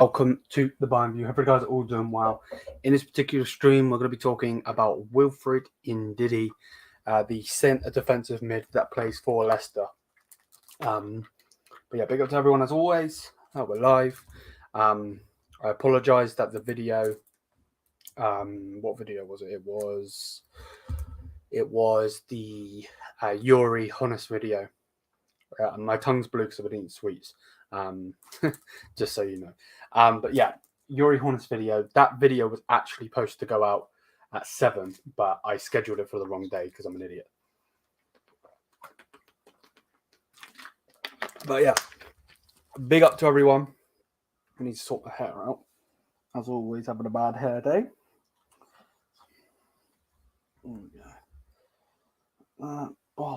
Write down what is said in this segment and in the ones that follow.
Welcome to the Bayern View. Hope you guys are all doing well. In this particular stream, we're going to be talking about Wilfred Ndidi, the centre defensive mid that plays for Leicester. But yeah, big up to everyone as always. We're live. I apologise that the video. What video was it? It was the Yuri Honest video. My tongue's blue because I've been eating sweets. Just so you know. But yeah, Yuri Hornet's video. That video was actually supposed to go out at 7, but I scheduled it for the wrong day because I'm an idiot. But yeah, big up to everyone. I need to sort my hair out. As always, having a bad hair day.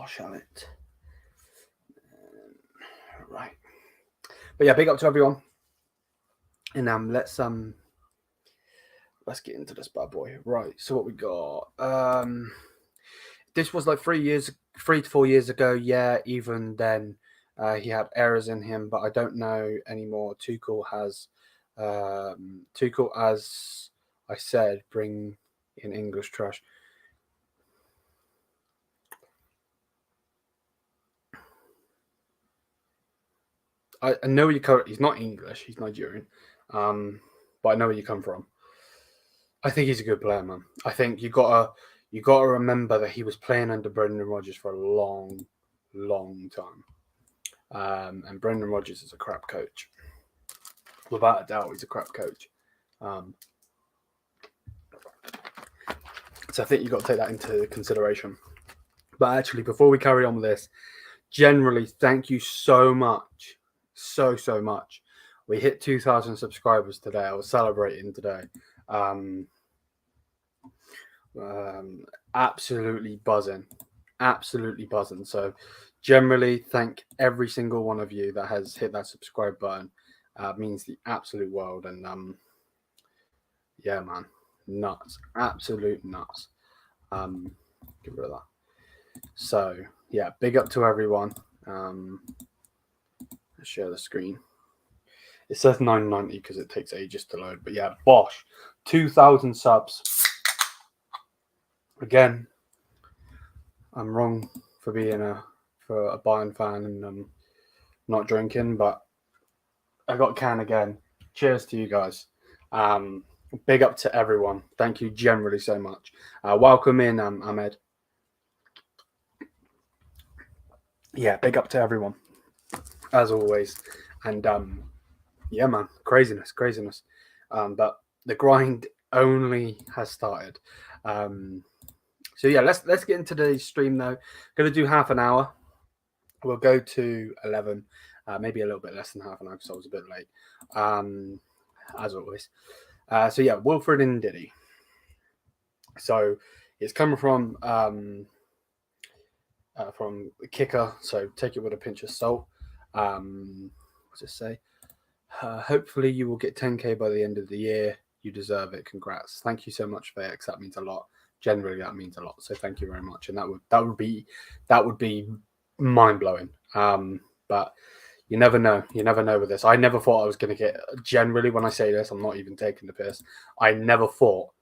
Shall it? Right. But yeah, big up to everyone. And let's get into this bad boy. Right. So what we got? This was like 3 to 4 years ago. Yeah, even then, he had errors in him, but I don't know anymore. Tuchel, as I said, bring in English trash. I know where you come. He's not English. He's Nigerian. But I know where you come from. I think he's a good player, man. I think you gotta remember that he was playing under Brendan Rodgers for a long, long time. And Brendan Rodgers is a crap coach. Without a doubt, he's a crap coach. So I think you've got to take that into consideration. But actually, before we carry on with this, generally, thank you so much. So much. We hit 2,000 subscribers today. I was celebrating today. Absolutely buzzing. So generally, thank every single one of you that has hit that subscribe button. Means the absolute world. And yeah, man, nuts, absolute nuts. Get rid of that. So yeah, big up to everyone. Let's share the screen. It says 990 because it takes ages to load. But yeah, bosh, 2,000 subs. Again, I'm wrong for being a Bayern fan and not drinking, but I got can again. Cheers to you guys. Big up to everyone. Thank you generally so much. Welcome in, Ahmed. Yeah, big up to everyone, as always. And yeah, man, craziness. But the grind only has started. So yeah, let's get into the stream though. Going to do half an hour. We'll go to 11, maybe a little bit less than half an hour because I was a bit late, as always. So yeah, Wilfred Ndidi. So it's coming from kicker. So take it with a pinch of salt. What's it say? Hopefully you will get 10k by the end of the year. You deserve it. Congrats. Thank you so much, VX. That means a lot. Generally, that means a lot. So thank you very much. And that would be mind blowing. But you never know. You never know with this. I never thought I was going to get. Generally, when I say this, I'm not even taking the piss. I never thought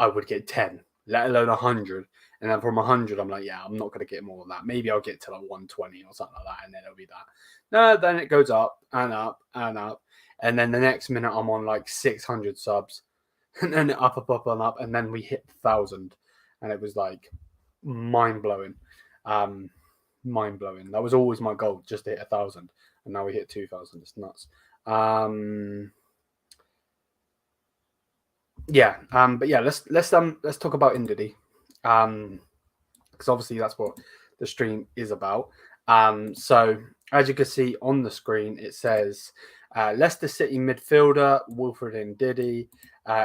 I would get 10, let alone 100. And then from 100, I'm like, yeah, I'm not going to get more than that. Maybe I'll get to like 120 or something like that, and then it'll be that. No, then it goes up and up and up. And then the next minute, I'm on like 600 subs. And then up and up. And then we hit 1,000. And it was like mind-blowing. Mind-blowing. That was always my goal, just to hit 1,000. And now we hit 2,000. It's nuts. Yeah. But yeah, let's talk about Ndidi. Because obviously that's what the stream is about. So as you can see on the screen, it says Leicester City midfielder Wilfred Ndidi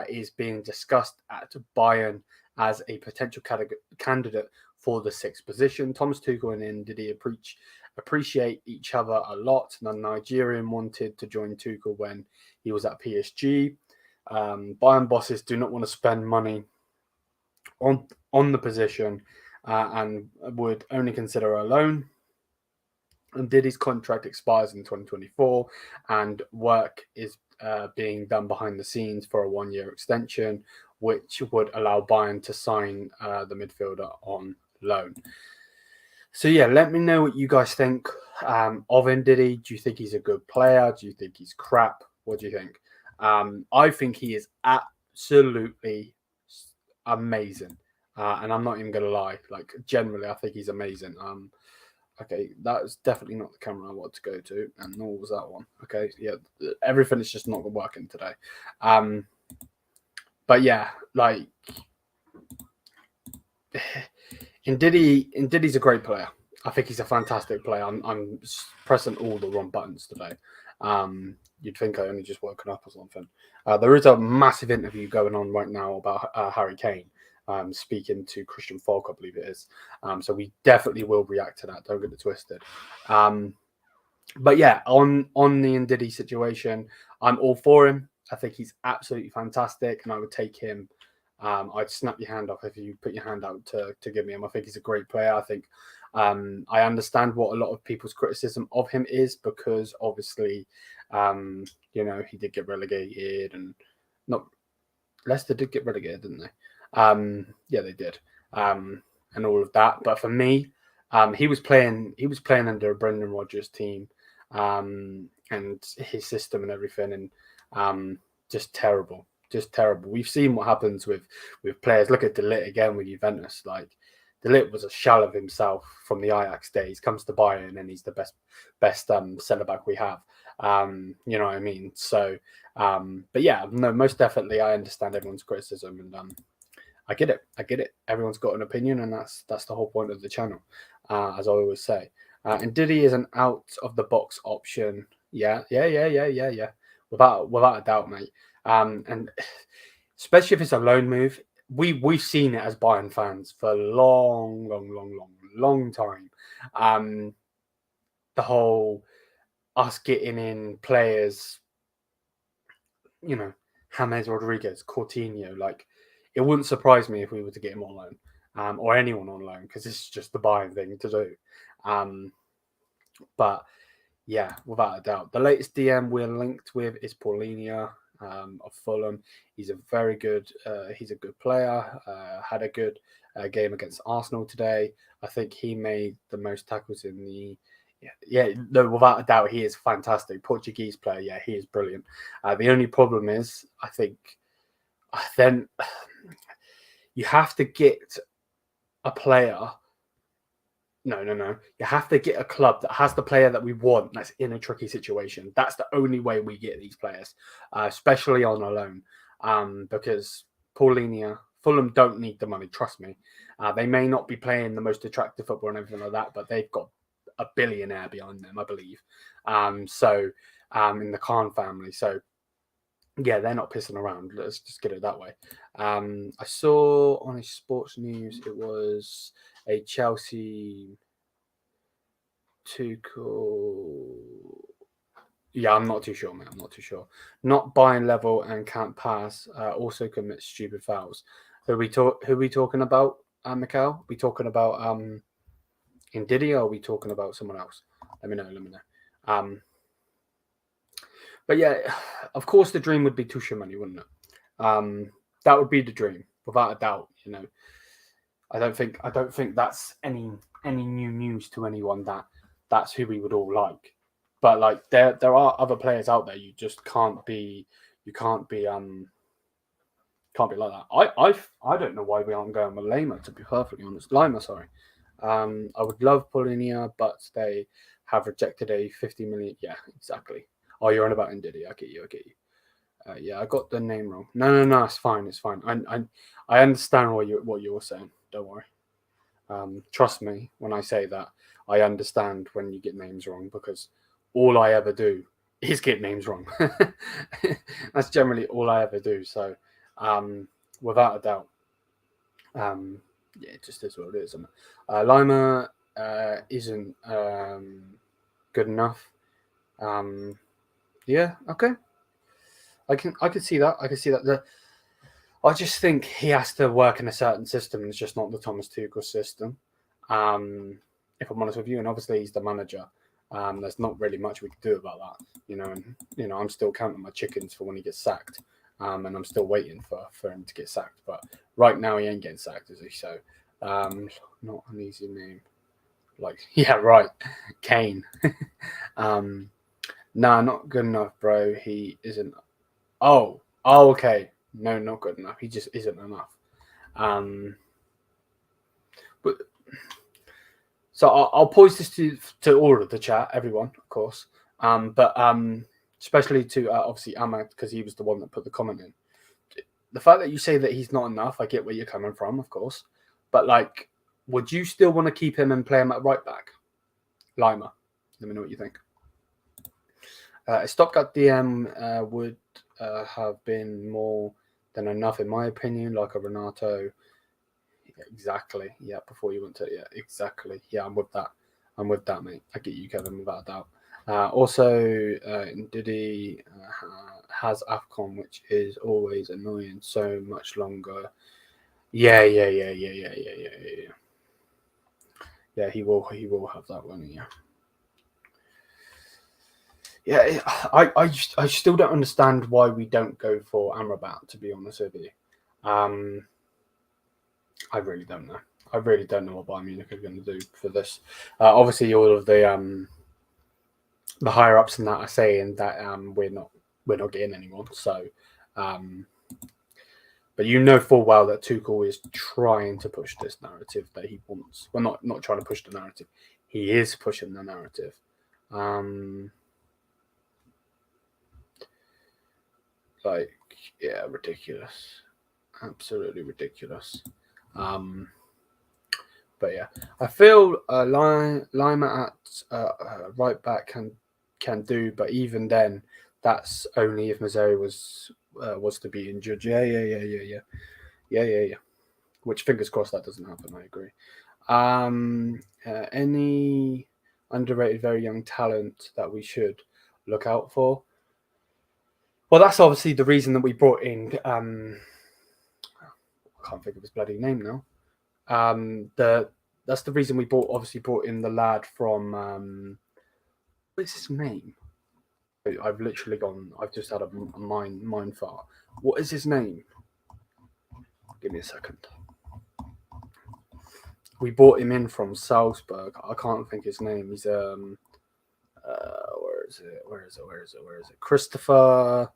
is being discussed at Bayern as a potential candidate for the 6th position. Thomas Tuchel and Ndidi appreciate each other a lot. The Nigerian wanted to join Tuchel when he was at PSG. Bayern bosses do not want to spend money on the position and would only consider a loan. And Ndidi's contract expires in 2024, and work is being done behind the scenes for a 1-year extension, which would allow Bayern to sign the midfielder on loan. So yeah, let me know what you guys think of Ndidi. Do you think he's a good player? Do you think he's crap? What do you think? I think he is absolutely amazing, and I'm not even gonna lie. Like generally, I think he's amazing. Okay, that was definitely not the camera I wanted to go to, and nor was that one. Okay, yeah, everything is just not working today. But yeah, like Ndidi's a great player. I think he's a fantastic player. I'm pressing all the wrong buttons today. You'd think I only just woken up or something. There is a massive interview going on right now about Harry Kane. Speaking to Christian Falk, I believe it is. So we definitely will react to that. Don't get it twisted. But yeah, on the Ndidi situation, I'm all for him. I think he's absolutely fantastic, and I would take him. I'd snap your hand off if you put your hand out to give me him. I think he's a great player. I think I understand what a lot of people's criticism of him is, because obviously, he did get relegated, and not Leicester did get relegated, didn't they? Yeah, they did, and all of that. But for me, he was playing under a Brendan Rodgers team, and his system and everything, and just terrible. We've seen what happens with players. Look at de Ligt again with Juventus. Like de Ligt was a shell of himself from the Ajax days. Comes to Bayern and he's the best centre back we have. You know what I mean? So, but yeah, no, most definitely, I understand everyone's criticism, and I get it. Everyone's got an opinion, and that's the whole point of the channel, as I always say. And Ndidi is an out of the box option. Yeah. Without a doubt, mate. And especially if it's a loan move, we've seen it as Bayern fans for a long time. The whole us getting in players, James Rodriguez, Coutinho, like it wouldn't surprise me if we were to get him on loan, or anyone on loan, because it's just the Bayern thing to do. But yeah, without a doubt, the latest DM we're linked with is Paulinho of Fulham. He's a very good. He's a good player. Had a good game against Arsenal today. I think he made the most tackles in the. No, without a doubt, he is fantastic. Portuguese player, yeah, he is brilliant. The only problem is, I think, then you have to get a player. No. You have to get a club that has the player that we want that's in a tricky situation. That's the only way we get these players, especially on a loan, because Paulinho, Fulham don't need the money, trust me. They may not be playing the most attractive football and everything like that, but they've got a billionaire behind them, I believe. In the Khan family. So, yeah, they're not pissing around. Let's just get it that way. I saw on his sports news, it was a Chelsea Tuchel. Yeah, I'm not too sure, man. I'm not too sure. Not Bayern level and can't pass. Also commit stupid fouls. Who we talking about, Mikhail? We talking about Ndidi, or are we talking about someone else? Let me know. But yeah, of course, the dream would be Tuchel money, wouldn't it? That would be the dream, without a doubt. I don't think that's any new news to anyone that that's who we would all like. But like there are other players out there. You just can't be like that. I don't know why we aren't going with Lima, to be perfectly honest. Lima, sorry. I would love Paulinho, but they have rejected a 50 million. Yeah, exactly. Oh, you're on about Ndidi. I get you. Yeah, I got the name wrong. No. It's fine. I understand what you're saying. Don't worry. Trust me when I say that. I understand when you get names wrong, because all I ever do is get names wrong. That's generally all I ever do. So, without a doubt, yeah, it just is what it is. Lima isn't good enough. Yeah, okay. I can see that. I just think he has to work in a certain system, and it's just not the Thomas Tuchel system. If I'm honest with you, and obviously he's the manager. There's not really much we can do about that, and I'm still counting my chickens for when he gets sacked, and I'm still waiting for him to get sacked. But right now he ain't getting sacked, is he? So, not an easy name. Yeah, right, Kane. Nah, not good enough, bro. He isn't. Oh, okay. No, not good enough. He just isn't enough. But so I'll pose this to all of the chat, everyone, of course. But especially to obviously Ahmad, because he was the one that put the comment in. The fact that you say that he's not enough, I get where you're coming from, of course. But would you still want to keep him and play him at right back? Lima, let me know what you think. A stopgap DM would have been more than enough, in my opinion, like a Renato. Yeah, exactly. Yeah, before you went to exactly. Yeah, I'm with that, mate. I get you, Kevin, without a doubt. Also, Ndidi has AFCON, which is always annoying. So much longer. Yeah. Yeah, he will have that one. Yeah. Yeah, I still don't understand why we don't go for Amrabat, to be honest with you. I really don't know. I really don't know what Bayern Munich are going to do for this. Obviously, all of the higher ups in that are saying that we're not getting anyone. So, but you know full well that Tuchel is trying to push this narrative that he wants. Well, not trying to push the narrative. He is pushing the narrative. Yeah, ridiculous, absolutely ridiculous. But yeah, I feel Lima at right back can do, but even then, that's only if Mazraoui was to be injured. Yeah. Which fingers crossed that doesn't happen. I agree. Any underrated, very young talent that we should look out for? Well, that's obviously the reason that we brought in. I can't think of his bloody name now. That's the reason we brought in the lad from what's his name? I've literally gone. I've just had a mind fart. What is his name? Give me a second. We brought him in from Salzburg. I can't think his name. He's where is it? Christopher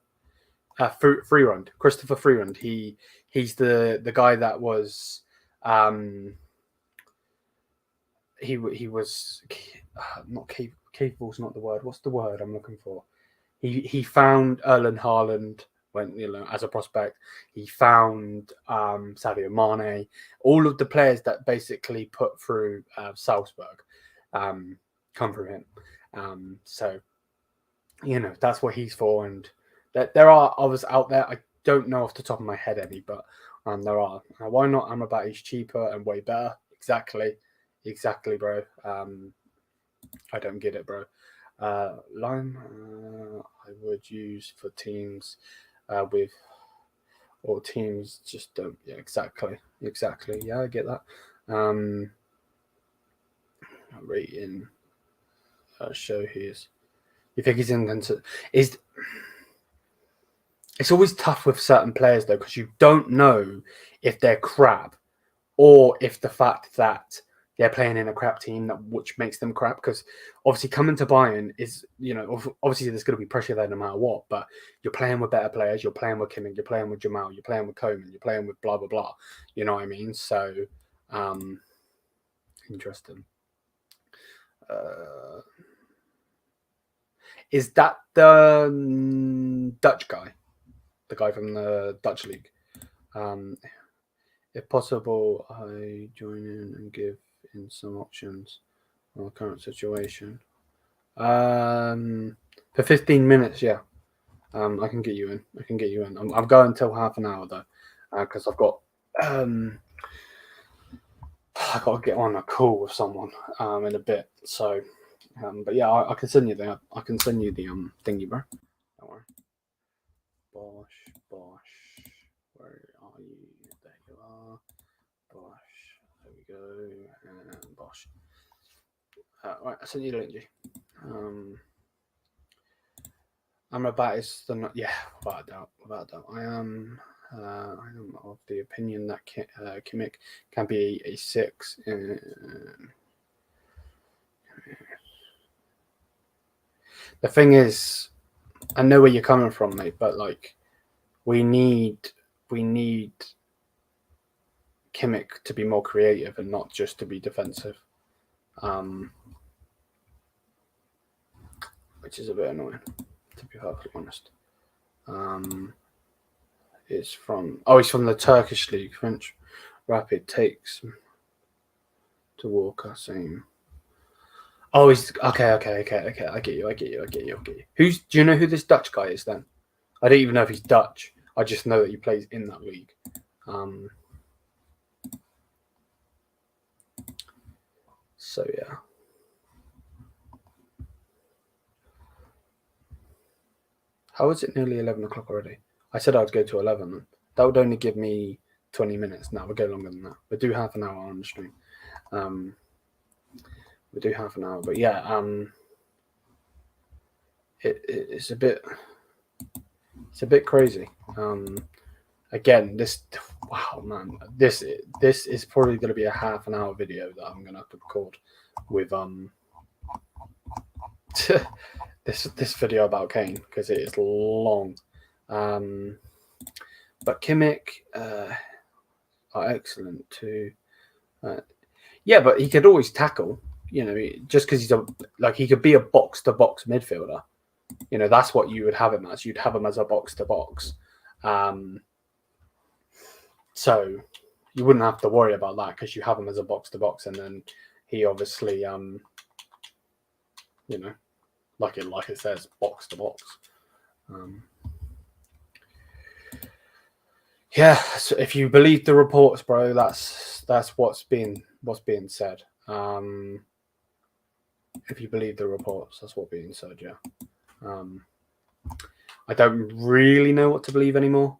Freerund. Christopher Freerund. He's the guy that was he was not capable's not the word. What's the word I'm looking for? He found Erling Haaland when as a prospect. He found Sadio Mané, all of the players that basically put through Salzburg come from him. So that's what he's for, and there are others out there. I don't know off the top of my head any, but there are. Why not? Amrabat is cheaper and way better. Exactly, bro. I don't get it, bro. Lime, I would use for teams with, or teams just don't. Yeah, exactly. Yeah, I get that. Rating. Show his. You think he's in? It's always tough with certain players though, because you don't know if they're crap or if the fact that they're playing in a crap team which makes them crap. Because obviously coming to Bayern is, obviously there's going to be pressure there no matter what, but you're playing with better players. You're playing with Kimmich, you're playing with Jamal, you're playing with Coman, you're playing with blah, blah, blah. You know what I mean? So, interesting. Is that the Dutch guy? The guy from the Dutch league? If possible, I join in and give in some options on the current situation. For 15 minutes, yeah. I can get you in. I'm going until half an hour though, because I've got to get on a call with someone in a bit. So, but yeah, I can send you the thingy, bro. Don't worry. Bosh. Where are you? There you are. Bosh. There we go. And Bosh. Right, I sent you the link, G. Amrabat is the not. Yeah, without a doubt. Without a doubt. I am of the opinion that Kimmich can be a 6. The thing is, I know where you're coming from, mate, but like, we need Kimmich to be more creative and not just to be defensive, which is a bit annoying, to be perfectly honest. He's from the Turkish league. French Rapid takes to Walker. Same. Oh, he's okay. I get you. Do you know who this Dutch guy is then? I don't even know if he's Dutch. I just know that he plays in that league. So yeah. How is it nearly 11 o'clock already? I said I'd go to 11. That would only give me 20 minutes. No, we'll go longer than that. We'll do half an hour on the stream. We'll do half an hour. But yeah, it's a bit crazy. Again, this is probably going to be a half an hour video that I'm going to have to record with this video about Kane, because it is long. But Kimmich are excellent too. Yeah, but he could always tackle. You know, just because he could be a box to box midfielder. You know, that's what you would have him as. You'd have him as a box to box. So you wouldn't have to worry about that, because you have him as a box to box, and then he obviously, you know, like it says, box to box. Yeah. So if you believe the reports, bro, that's what's being said. If you believe the reports, that's what's being said. Yeah. I don't really know what to believe anymore.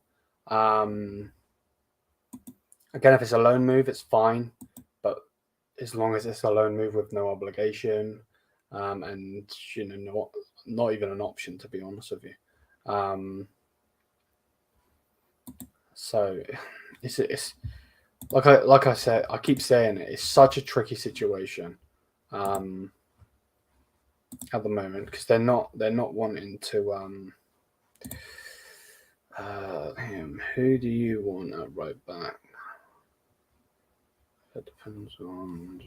Again, if it's a loan move, it's fine, but as long as it's a loan move with no obligation, and you know, not even an option, to be honest with you. So it's like I said, I keep saying it. It's such a tricky situation at the moment, because they're not wanting to. Who do you want at right back? That depends on.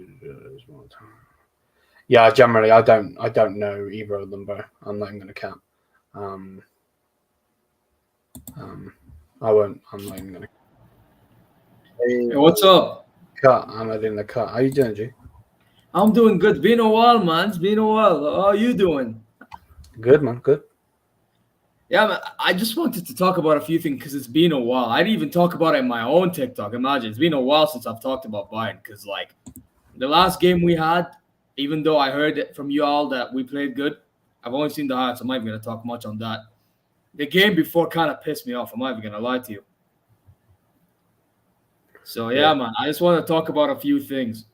Yeah, generally, I don't know either of them, bro. I'm not even going to count. I won't. I'm not even going to. Hey, what's up? Cut. I'm in the cut. How you doing, G? I'm doing good. Been a while, man. It's been a while. How are you doing? Good, man. Good. Yeah, man, I just wanted to talk about a few things because it's been a while. I didn't even talk about it in my own TikTok. Imagine, it's been a while since I've talked about Bayern, because like the last game we had, even though I heard it from you all that we played good, I've only seen the highlights. I'm not even going to talk much on that. The game before kind of pissed me off. I'm not even going to lie to you. So yeah, man, I just want to talk about a few things.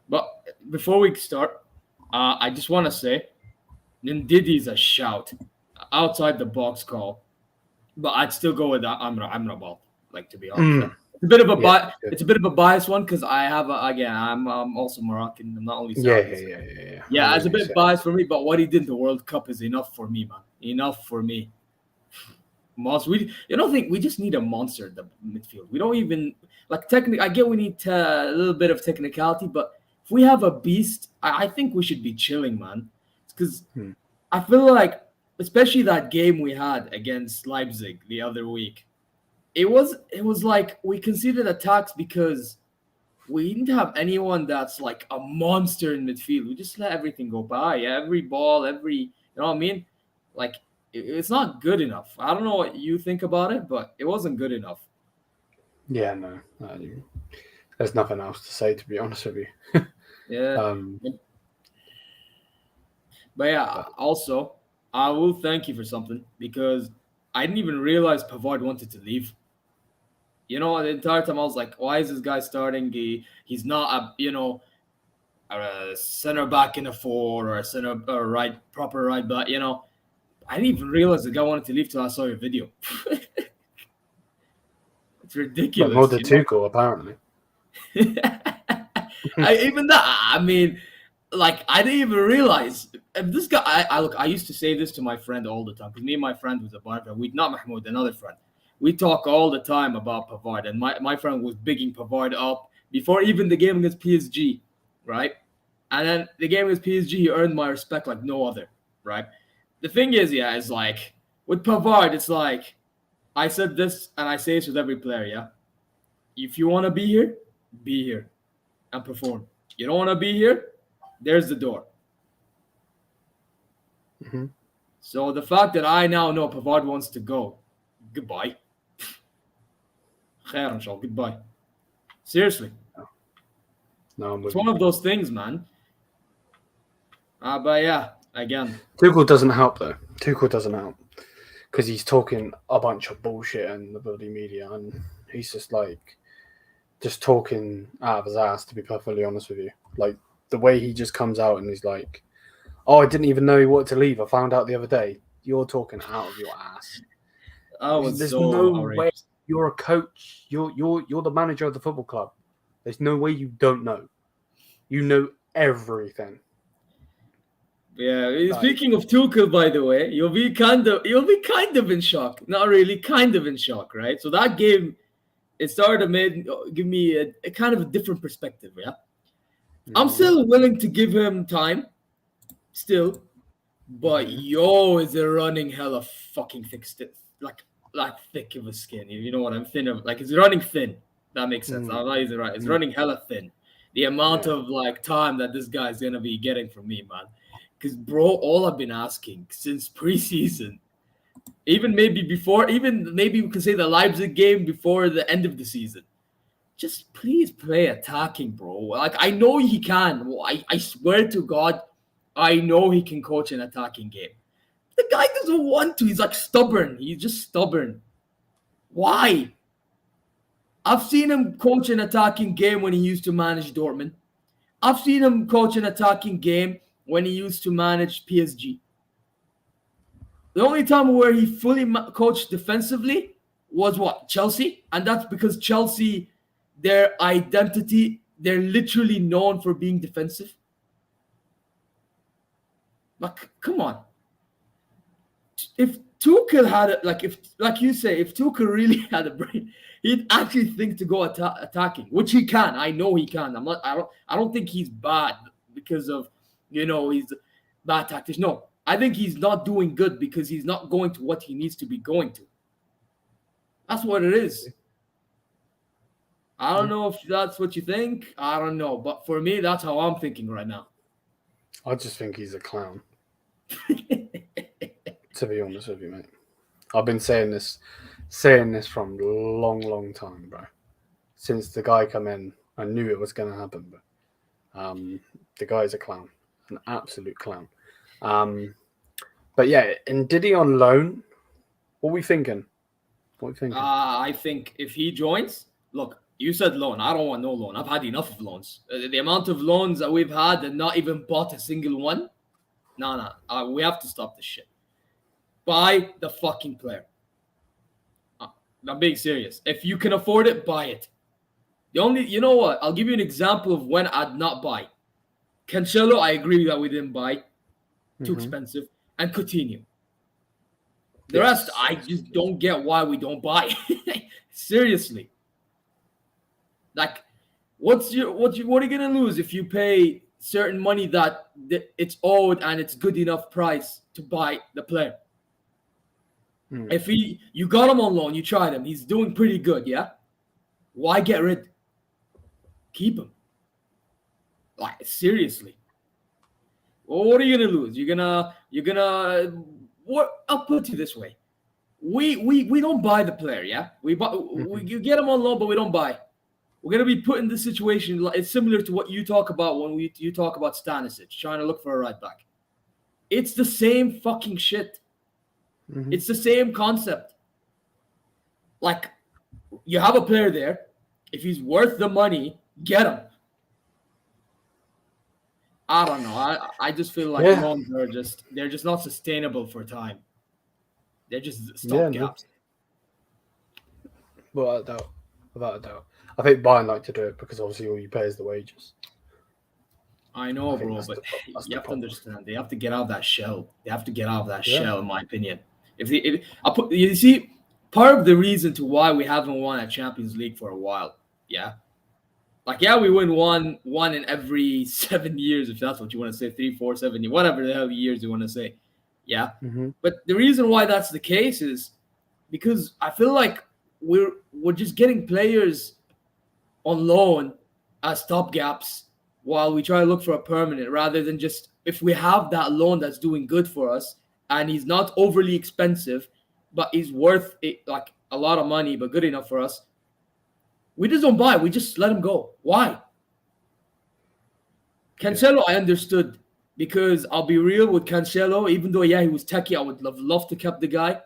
But before we start, I just want to say, Ndidi's a shout. Outside the box call, but I'd still go with Amrabat. Like, to be honest, it's a bit of a it's a bit of a biased one, because I have I'm also Moroccan. I'm not only Saudi. Yeah. It's a bit biased for me, but what he did in the World Cup is enough for me, man. Enough for me. You don't think we just need a monster at the midfield? We don't even like technically. I get we need a little bit of technicality, but if we have a beast, I think we should be chilling, man. Because I feel like, especially that game we had against Leipzig the other week, it was like we conceded attacks because we didn't have anyone that's like a monster in midfield. We just let everything go by. Every ball, you know what I mean? Like, it's not good enough. I don't know what you think about it, but it wasn't good enough. Yeah, no. There's nothing else to say, to be honest with you. Yeah. But yeah, also, I will thank you for something, because I didn't even realize Pavard wanted to leave. You know, the entire time I was like, why is this guy starting? He's not a, a center back in a 4 or a center proper right back. You know, I didn't even realize the guy wanted to leave till I saw your video. It's ridiculous. But more than Tuchel, apparently. Even that, I mean, like, I didn't even realize if this guy. I used to say this to my friend all the time because me and my friend was a Bayern fan. Not Mahmoud, another friend. We talk all the time about Pavard, and my friend was bigging Pavard up before even the game against PSG, right? And then the game against PSG, he earned my respect like no other, right? The thing is, yeah, it's like with Pavard, it's like I said this and I say this with every player, yeah. If you want to be here and perform. You don't want to be here, there's the door. Mm-hmm. So the fact that I now know Pavard wants to go, goodbye. Goodbye. Seriously. No, it's one of those things, man. But yeah, again. Tuchel doesn't help, though. Tuchel doesn't help. Because he's talking a bunch of bullshit in the bloody media. And he's just talking out of his ass, to be perfectly honest with you. Like, the way he just comes out and he's like, oh, I didn't even know he wanted to leave. I found out the other day. You're talking out of your ass. There's no way you're a coach. You're the manager of the football club. There's no way you don't know. You know everything. Yeah. Speaking of Tuchel, by the way, you'll be kind of in shock. Not really, kind of in shock, right? So that game, it started to give me a kind of a different perspective. Yeah, I'm still willing to give him time, still, but is a running hella fucking thick, like thick of a skin. You know what I'm thin of? Like it's running thin. That makes sense. I'm not using it right. It's running hella thin. The amount of like time that this guy's gonna be getting from me, man. Because bro, all I've been asking since preseason, even maybe we can say the Leipzig game before the end of the season, just please play attacking, bro. Like I know he can. I swear to God, I know he can coach an attacking game. The guy doesn't want to. He's like stubborn. He's just stubborn. Why? I've seen him coach an attacking game when he used to manage Dortmund. I've seen him coach an attacking game when he used to manage PSG. The only time where he fully coached defensively was what? Chelsea. And that's because Chelsea, their identity, they're literally known for being defensive. Like, come on. If Tuchel had if Tuchel really had a brain, he'd actually think to go attacking, which he can. I know he can. I don't think he's bad because of, he's a bad tactician. No, I think he's not doing good because he's not going to what he needs to be going to. That's what it is. I don't know if that's what you think. I don't know. But for me, that's how I'm thinking right now. I just think he's a clown. To be honest with you, mate. I've been saying this from a long, long time, bro. Since the guy come in, I knew it was going to happen. But the guy's a clown. An absolute clown. But yeah, and Ndidi on loan, what are we thinking? I think if he joins, look, you said loan. I don't want no loan. I've had enough of loans. The amount of loans that we've had and not even bought a single one. No. We have to stop this shit. Buy the fucking player. I'm being serious. If you can afford it, buy it. You know what? I'll give you an example of when I'd not buy. Cancelo, I agree that we didn't buy. Too expensive. And Coutinho. The rest, I just don't get why we don't buy. Seriously. Like, what are you gonna lose if you pay certain money that it's owed and it's good enough price to buy the player? If you got him on loan, you tried him, he's doing pretty good, yeah? Why get rid? Keep him. Like, seriously. Well, what are you gonna lose? You're gonna what? I'll put it this way. We don't buy the player, yeah? You get him on loan, but we don't buy. We're gonna be put in this situation. It's similar to what you talk about when you talk about Stanisic trying to look for a right back. It's the same fucking shit. It's the same concept. Like, you have a player there. If he's worth the money, get him. I don't know. I just feel like loans are they're just not sustainable for time. They're just stopgaps. Without a doubt. I think Bayern like to do it because obviously all you pay is the wages. I know, bro, but you have to understand. They have to get out of that shell. They have to get out of that shell, in my opinion. You see, part of the reason to why we haven't won a Champions League for a while, we win one in every 7 years, if that's what you want to say, 3, 4, 7, whatever the hell years you want to say, But the reason why that's the case is because I feel like we're just getting players on loan as stopgaps while we try to look for a permanent, rather than just if we have that loan that's doing good for us and he's not overly expensive, but he's worth it, like a lot of money, but good enough for us. We just don't buy. We just let him go. Why? Cancelo, I understood, because I'll be real with Cancelo. Even though, he was techie, I would love to keep the guy.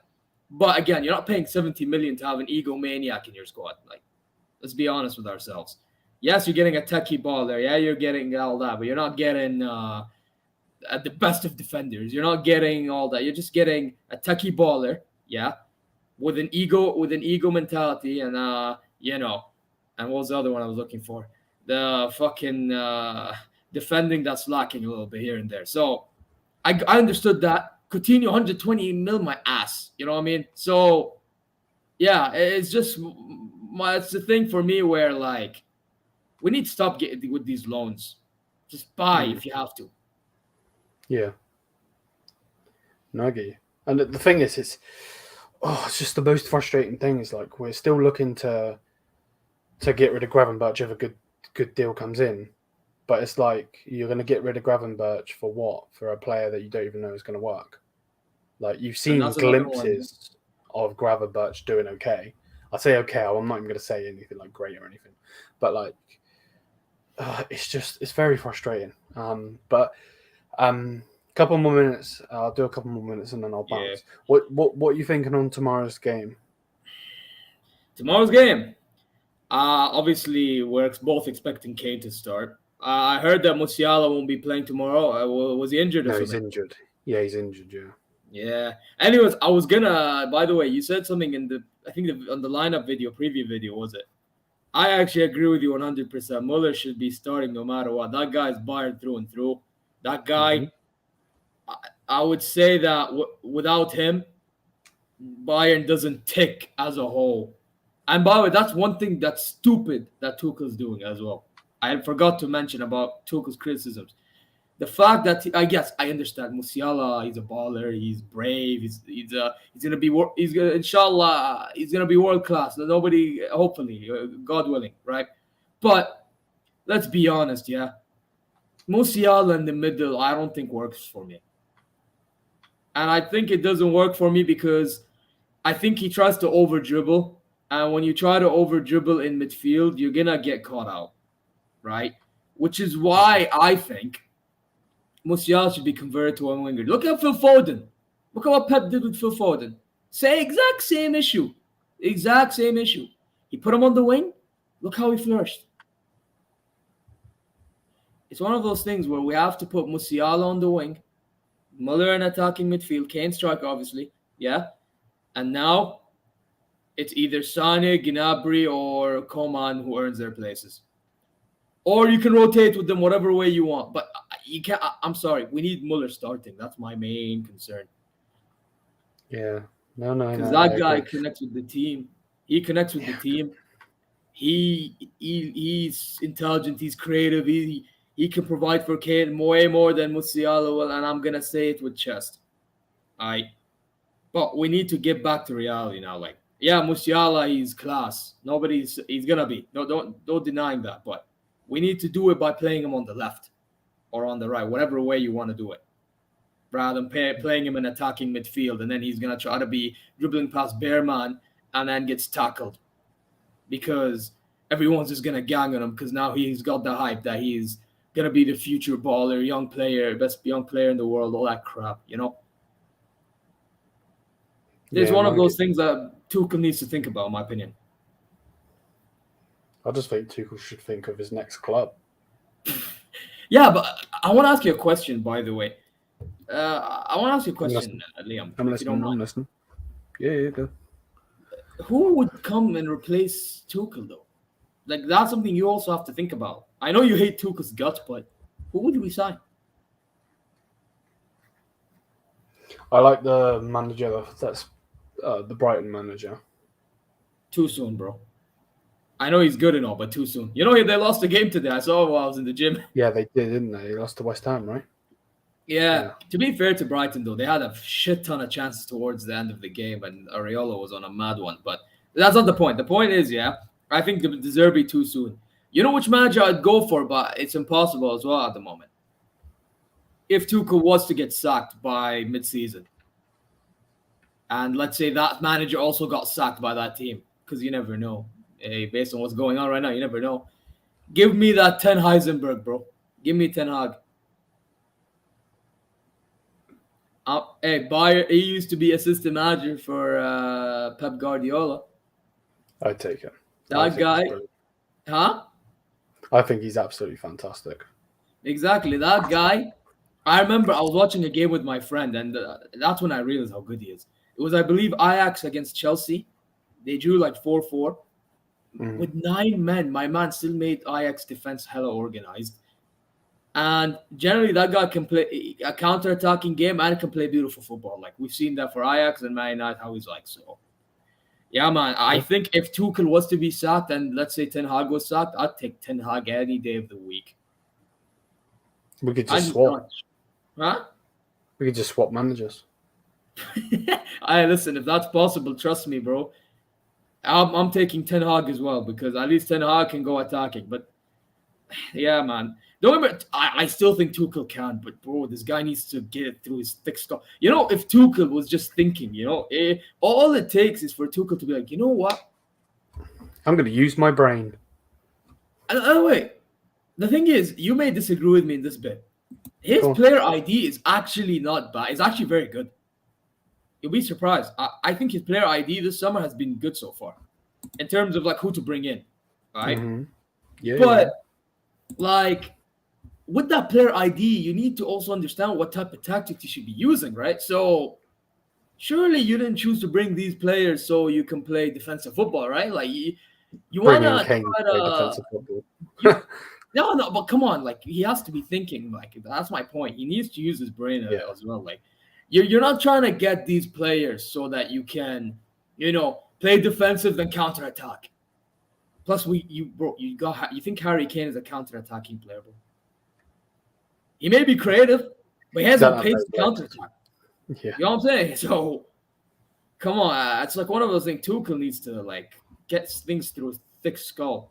But again, you're not paying 70 million to have an egomaniac in your squad. Like, let's be honest with ourselves. Yes, you're getting a techie baller. Yeah, you're getting all that, but you're not getting the best of defenders. You're not getting all that. You're just getting a techie baller. With an ego mentality, and and what was the other one I was looking for? The fucking defending that's lacking a little bit here and there. So I understood that. Coutinho, 120 mil, my ass. You know what I mean? So it's just it's the thing for me where like we need to stop getting with these loans. Just buy if you have to. Yeah. No, I get you. And the thing is, it's just the most frustrating thing is like we're still looking to get rid of Gravenberch if a good deal comes in, but it's like you're going to get rid of Gravenberch for what? For a player that you don't even know is going to work. Like you've seen glimpses of Gravenberch doing okay. I say okay. I'm not even going to say anything like great or anything, but like it's very frustrating. Couple more minutes. I'll do a couple more minutes and then I'll bounce. Yeah. What are you thinking on tomorrow's game? Tomorrow's game. Obviously, we're both expecting Kane to start. I heard that Musiala won't be playing tomorrow. Was he injured or something? No, he's injured. Yeah, he's injured, Yeah. Anyways, I was gonna, by the way, you said something on the lineup video, preview video, was it? I actually agree with you 100%. Muller should be starting no matter what. That guy is Bayern through and through. That guy, I would say that without him, Bayern doesn't tick as a whole. And by the way, that's one thing that's stupid that Tuchel's doing as well. I forgot to mention about Tuchel's criticisms. The fact that I understand Musiala, he's a baller, he's brave, he's gonna be inshallah he's gonna be world class. Nobody, hopefully, God willing, right? But let's be honest, Musiala in the middle, I don't think works for me, and I think it doesn't work for me because I think he tries to over dribble. And when you try to over dribble in midfield, you're going to get caught out, right? Which is why I think Musiala should be converted to a winger. Look at Phil Foden. Look at what Pep did with Phil Foden. Exact same issue. He put him on the wing. Look how he flourished. It's one of those things where we have to put Musiala on the wing, Muller in attacking midfield, Kane striker, obviously, and now it's either Sane, Gnabry, or Coman who earns their places. Or you can rotate with them whatever way you want. But you can't. I'm sorry. We need Muller starting. That's my main concern. Yeah. No. Because that guy connects with the team. He connects with the team. He's intelligent. He's creative. He can provide for Kane way more than Musiala will. And I'm going to say it with chest. But we need to get back to reality now. Like, Musiala, he's class. He's gonna be. No, don't deny that. But we need to do it by playing him on the left or on the right, whatever way you want to do it, rather than playing him in attacking midfield, and then he's gonna try to be dribbling past Bearman and then gets tackled because everyone's just gonna gang on him because now he's got the hype that he's gonna be the future baller, young player, best young player in the world, all that crap, There's one of those things that Tuchel needs to think about, in my opinion. I just think Tuchel should think of his next club. Yeah, but I want to ask you a question, by the way. I want to ask you a I'm question, listening. Liam, I'm if you don't listening. I'm mind. listening. Yeah, go. Who would come and replace Tuchel, though? Like, that's something you also have to think about. I know you hate Tuchel's guts, but who would we sign? I like the manager. That's the Brighton manager. Too soon, bro. I know he's good and all, but too soon. You know, they lost the game today. I saw it while I was in the gym. Yeah, they did, didn't they? They lost to West Ham, right? Yeah. Yeah. To be fair to Brighton, though, they had a shit ton of chances towards the end of the game, and Areola was on a mad one. But that's not the point. The point is, yeah, I think the De Zerbi too soon. You know which manager I'd go for, but it's impossible as well at the moment. If Tuchel was to get sacked by mid-season, and let's say that manager also got sacked by that team, because you never know. Hey, based on what's going on right now, you never know. Give me that Ten Heisenberg, bro. Give me Ten Hag. Hey, Bayer, he used to be assistant manager for Pep Guardiola. I'd take him. That guy, huh? I think he's absolutely fantastic. Exactly, that guy. I remember I was watching a game with my friend, and that's when I realized how good he is. It was, I believe, Ajax against Chelsea. They drew like 4-4. With 9 men, my man still made Ajax defense hella organized. And generally, that guy can play a counter-attacking game and can play beautiful football. Like, we've seen that for Ajax and Man United, how he's like. So, yeah, man, I think if Tuchel was to be sacked and let's say Ten Hag was sacked, I'd take Ten Hag any day of the week. We could just swap. Huh? We could just swap managers. Listen, if that's possible, trust me, bro. I'm taking Ten Hag as well because at least Ten Hag can go attacking. But yeah, man. Don't remember, I still think Tuchel can, but bro, this guy needs to get it through his thick skull. You know, if Tuchel was just thinking, all it takes is for Tuchel to be like, you know what? I'm going to use my brain. And by the way, the thing is, you may disagree with me in this bit. His player ID is actually not bad. It's actually very good. You'll be surprised. I think his player ID this summer has been good so far in terms of like who to bring in, right? Mm-hmm. Yeah. But like with that player ID, you need to also understand what type of tactics you should be using, right? So surely you didn't choose to bring these players so you can play defensive football, right? Like you want to play defensive football. No, but come on, like he has to be thinking. Like that's my point. He needs to use his brain as well. Like you're not trying to get these players so that you can, play defensive then counter attack. Plus, you think Harry Kane is a counter attacking player, bro? He may be creative, but he hasn't pace to counter attack. Yeah. You know what I'm saying? So come on, it's like one of those things. Tuchel needs to like get things through his thick skull.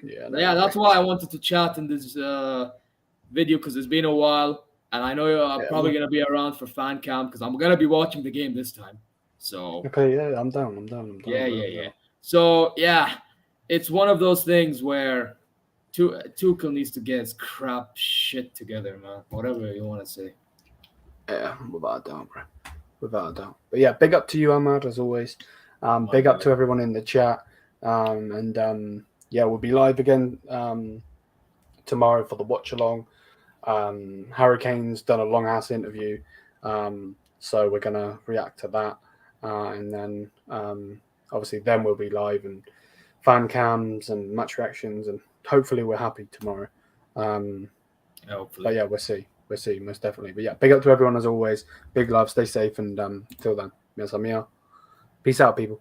Yeah, that's why I wanted to chat in this video because it's been a while, and I know you're probably gonna be around for fan cam because I'm gonna be watching the game this time. So okay, yeah, I'm down. Yeah. So yeah, it's one of those things where Tuchel needs to get his crap shit together, man. Whatever you want to say. Yeah, without a doubt, bro. Without a doubt. But yeah, big up to you, Ahmad, as always. Big up to everyone in the chat. Yeah, we'll be live again tomorrow for the watch along. Hurricane's done a long ass interview, so we're gonna react to that, and then obviously then we'll be live and fan cams and match reactions, and hopefully we're happy tomorrow. Hopefully. But yeah, we'll see most definitely. But yeah, big up to everyone as always. Big love, stay safe, and till then, peace out, people.